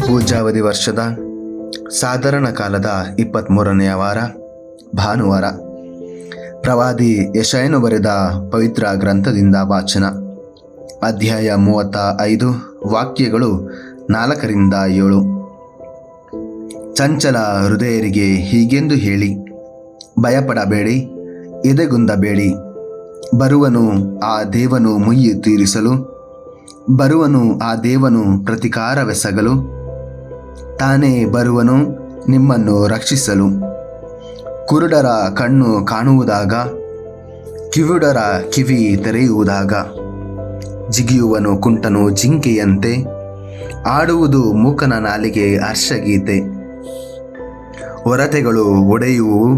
ಪೂಜಾವಧಿ ವರ್ಷದ ಸಾಧಾರಣ ಕಾಲದ 23ನೇ ವಾರ ಭಾನುವಾರ. ಪ್ರವಾದಿ ಯೆಶಾಯನು ಬರೆದ ಪವಿತ್ರ ಗ್ರಂಥದಿಂದ ವಾಚನ. ಅಧ್ಯಾಯ 35, ವಾಕ್ಯಗಳು 4ರಿಂದ 7. ಚಂಚಲ ಹೃದಯರಿಗೆ ಹೀಗೆಂದು ಹೇಳಿ, ಭಯಪಡಬೇಡಿ, ಎದೆಗುಂದಬೇಡಿ. ಬರುವನು ಆ ದೇವನು ಮುಯ್ಯಿ ತೀರಿಸಲು, ಬರುವನು ಆ ದೇವನು ಪ್ರತಿಕಾರವೆಸಗಲು. ತಾನೇ ಬರುವನು ನಿಮ್ಮನ್ನು ರಕ್ಷಿಸಲು. ಕುರುಡರ ಕಣ್ಣು ಕಾಣುವುದಾಗ, ಕಿವುಡರ ಕಿವಿ ತೆರೆಯುವುದಾಗ, ಜಿಗಿಯುವನು ಕುಂಟನು ಜಿಂಕೆಯಂತೆ, ಆಡುವುದು ಮೂಕನ ನಾಲಿಗೆ ಹರ್ಷಗೀತೆ. ಒರತೆಗಳು ಒಡೆಯುವುವು,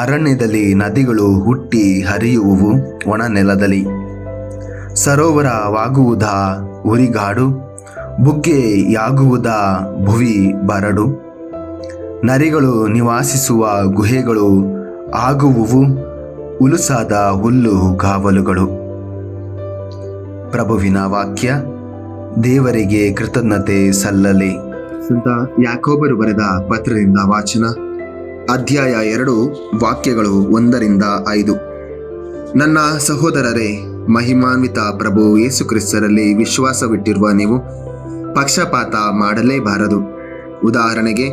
ಅರಣ್ಯದಲ್ಲಿ ನದಿಗಳು ಹುಟ್ಟಿ ಹರಿಯುವುವು ಒಣ ನೆಲದಲ್ಲಿ. ಸರೋವರವಾಗುವುದ ಉರಿಗಾಡು, ಬುಗ್ಗೆಯಾಗುವುದ ಭುವಿ ಬರಡು. ನರಿಗಳು ನಿವಾಸಿಸುವ ಗುಹೆಗಳು ಆಗುವುವು, ಉಲುಸಾದ ಹುಲ್ಲು ಗಾವಲುಗಳು. ಪ್ರಭುವಿನ ವಾಕ್ಯ. ದೇವರಿಗೆ ಕೃತಜ್ಞತೆ ಸಲ್ಲಲಿ. ಸಂತ ಯಾಕೋಬರು ಬರೆದ ಪತ್ರದಿಂದ ವಾಚನ. ಅಧ್ಯಾಯ 2, ವಾಕ್ಯಗಳು 1ರಿಂದ 5. ನನ್ನ ಸಹೋದರರೇ, ಮಹಿಮಾನ್ವಿತ ಪ್ರಭು ಯೇಸು ಕ್ರಿಸ್ತರಲ್ಲಿ ವಿಶ್ವಾಸವಿಟ್ಟಿರುವ ನೀವು ಪಕ್ಷಪಾತ ಮಾಡಲೇಬಾರದು. ಉದಾಹರಣೆಗೆ,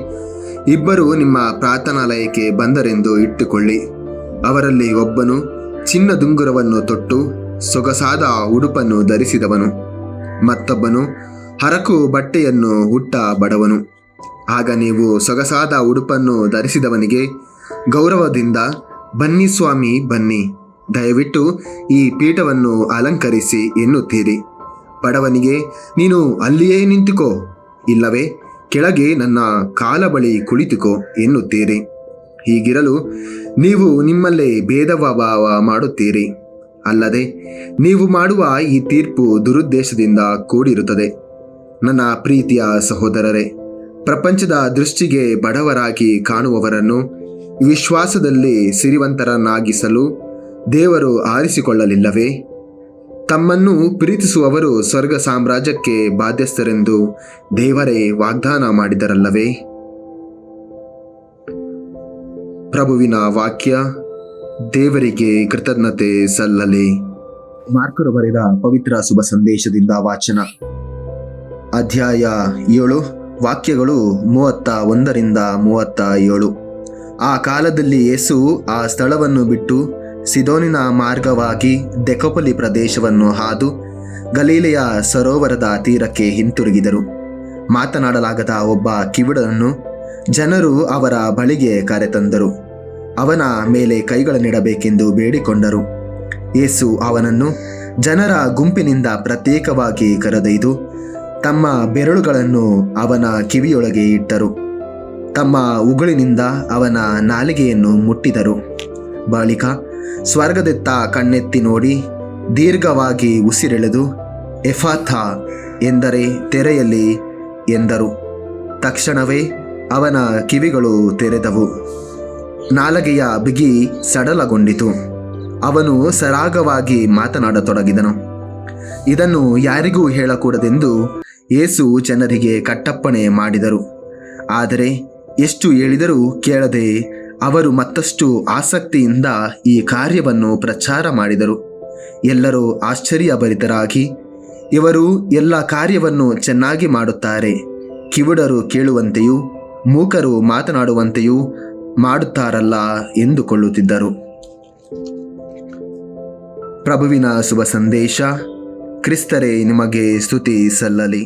ಇಬ್ಬರು ನಿಮ್ಮ ಪ್ರಾರ್ಥನಾಲಯಕ್ಕೆ ಬಂದರೆಂದು ಇಟ್ಟುಕೊಳ್ಳಿ. ಅವರಲ್ಲಿ ಒಬ್ಬನು ಚಿನ್ನದುಂಗುರವನ್ನು ತೊಟ್ಟು ಸೊಗಸಾದ ಉಡುಪನ್ನು ಧರಿಸಿದವನು, ಮತ್ತೊಬ್ಬನು ಹರಕು ಬಟ್ಟೆಯನ್ನು ಹುಟ್ಟ ಬಡವನು. ಆಗ ನೀವು ಸೊಗಸಾದ ಉಡುಪನ್ನು ಧರಿಸಿದವನಿಗೆ ಗೌರವದಿಂದ, ಬನ್ನಿ ಸ್ವಾಮಿ, ಬನ್ನಿ, ದಯವಿಟ್ಟು ಈ ಪೀಠವನ್ನು ಅಲಂಕರಿಸಿ ಎನ್ನುತ್ತೀರಿ. ಬಡವನಿಗೆ, ನೀನು ಅಲ್ಲಿಯೇ ನಿಂತುಕೋ, ಇಲ್ಲವೇ ಕೆಳಗೆ ನನ್ನ ಕಾಲ ಬಳಿ ಕುಳಿತುಕೋ ಎನ್ನುತ್ತೀರಿ. ಹೀಗಿರಲು ನೀವು ನಿಮ್ಮಲ್ಲೇ ಭೇದಭಾವ ಮಾಡುತ್ತೀರಿ. ಅಲ್ಲದೆ ನೀವು ಮಾಡುವ ಈ ತೀರ್ಪು ದುರುದ್ದೇಶದಿಂದ ಕೂಡಿರುತ್ತದೆ. ನನ್ನ ಪ್ರೀತಿಯ ಸಹೋದರರೇ, ಪ್ರಪಂಚದ ದೃಷ್ಟಿಗೆ ಬಡವರಾಗಿ ಕಾಣುವವರನ್ನು ವಿಶ್ವಾಸದಲ್ಲಿ ಸಿರಿವಂತರನ್ನಾಗಿಸಲು ದೇವರು ಆರಿಸಿಕೊಳ್ಳಲಿಲ್ಲವೇ? ತಮ್ಮನ್ನು ಪ್ರೀತಿಸುವವರು ಸ್ವರ್ಗ ಸಾಮ್ರಾಜ್ಯಕ್ಕೆ ಬಾಧ್ಯಸ್ಥರೆಂದು ದೇವರೇ ವಾಗ್ದಾನ ಮಾಡಿದರಲ್ಲವೇ? ಪ್ರಭುವಿನ ವಾಕ್ಯ. ದೇವರಿಗೆ ಕೃತಜ್ಞತೆ ಸಲ್ಲಲಿ. ಮಾರ್ಕರು ಬರೆದ ಪವಿತ್ರ ಶುಭ ಸಂದೇಶದಿಂದ ವಾಚನ. ಅಧ್ಯಾಯ 7, ವಾಕ್ಯಗಳು 31ರಿಂದ 37. ಆ ಕಾಲದಲ್ಲಿ ಯೇಸು ಆ ಸ್ಥಳವನ್ನು ಬಿಟ್ಟು ಸಿದೋನಿನ ಮಾರ್ಗವಾಗಿ ದೆಕಪೊಲಿ ಪ್ರದೇಶವನ್ನು ಹಾದು ಗಲೀಲೆಯ ಸರೋವರದ ತೀರಕ್ಕೆ ಹಿಂತಿರುಗಿದರು. ಮಾತನಾಡಲಾಗದ ಒಬ್ಬ ಕಿವುಡನನ್ನು ಜನರು ಅವರ ಬಳಿಗೆ ಕರೆತಂದರು. ಅವನ ಮೇಲೆ ಕೈಗಳನ್ನಿಡಬೇಕೆಂದು ಬೇಡಿಕೊಂಡರು. ಯೇಸು ಅವನನ್ನು ಜನರ ಗುಂಪಿನಿಂದ ಪ್ರತ್ಯೇಕವಾಗಿ ಕರೆದೊಯ್ದು ತಮ್ಮ ಬೆರಳುಗಳನ್ನು ಅವನ ಕಿವಿಯೊಳಗೆ ಇಟ್ಟರು. ತಮ್ಮ ಉಗುಳಿನಿಂದ ಅವನ ನಾಲಿಗೆಯನ್ನು ಮುಟ್ಟಿದರು. ಬಳಿಕ ಸ್ವರ್ಗದತ್ತ ಕಣ್ಣೆತ್ತಿ ನೋಡಿ ದೀರ್ಘವಾಗಿ ಉಸಿರೆಳೆದು, ಎಫಾಥಾ, ಎಂದರೆ ತೆರೆಯಲಿ ಎಂದರು. ತಕ್ಷಣವೇ ಅವನ ಕಿವಿಗಳು ತೆರೆದವು, ನಾಲಿಗೆಯ ಬಿಗಿ ಸಡಲಗೊಂಡಿತು. ಅವನು ಸರಾಗವಾಗಿ ಮಾತನಾಡತೊಡಗಿದನು. ಇದನ್ನು ಯಾರಿಗೂ ಹೇಳಕೂಡದೆಂದು ಯೇಸು ಜನರಿಗೆ ಕಟ್ಟಪ್ಪಣೆ ಮಾಡಿದರು. ಆದರೆ ಎಷ್ಟು ಹೇಳಿದರೂ ಕೇಳದೆ ಅವರು ಮತ್ತಷ್ಟು ಆಸಕ್ತಿಯಿಂದ ಈ ಕಾರ್ಯವನ್ನು ಪ್ರಚಾರ ಮಾಡಿದರು. ಎಲ್ಲರೂ ಆಶ್ಚರ್ಯಭರಿತರಾಗಿ, ಇವರು ಎಲ್ಲ ಕಾರ್ಯವನ್ನು ಚೆನ್ನಾಗಿ ಮಾಡುತ್ತಾರೆ, ಕಿವುಡರು ಕೇಳುವಂತೆಯೂ ಮೂಕರು ಮಾತನಾಡುವಂತೆಯೂ ಮಾಡುತ್ತಾರಲ್ಲ ಎಂದುಕೊಳ್ಳುತ್ತಿದ್ದರು. ಪ್ರಭುವಿನ ಶುಭ ಸಂದೇಶ. ಕ್ರಿಸ್ತರೇ, ನಿಮಗೆ ಸ್ತುತಿ ಸಲ್ಲಲಿ.